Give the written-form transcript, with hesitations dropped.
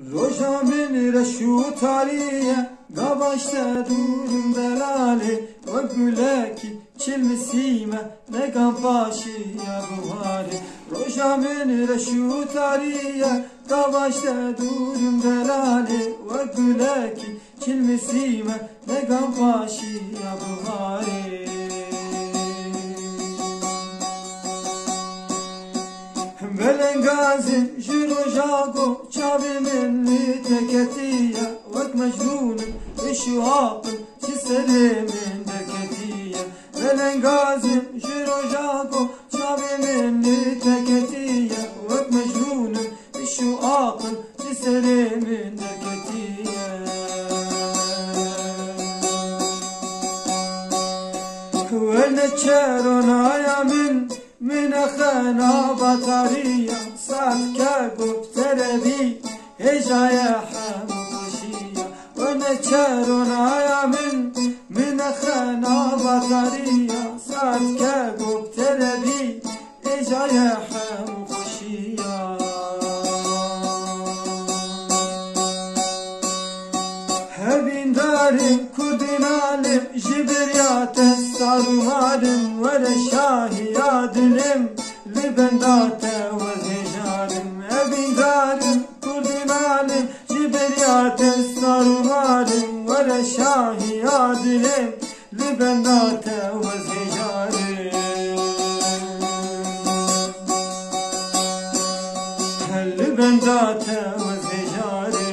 Roja min reşu tariye Gavaşte durum delali Ve güleki çilmisime Negan başı ya buhari Roja min reşu tariye Gavaşte durum delali Ve güleki çilmisime Negan başı ya buhari Belengazim jirojago çavimin teketiye Vak mecnunum işuhapım çiserimin deketiye Belengazim jirojago çavimin teketiye Vak mecnunum işuhapım çiserimin deketiye Ve çerona yamin من خنا بطارية ساتكا قبتربي هجايا حموشية ونشارنا يا من خنا بطارية ساتكا قبتربي هجايا حموشية هبين دارم كردين عالم جبريات استعرمارم ولا شاهي يادلم لبندات وزجارم هبين دارم كردين عالم جبريات استعرمارم ولا شاهي يادلم لبندات وزجارم لبندات وزجارم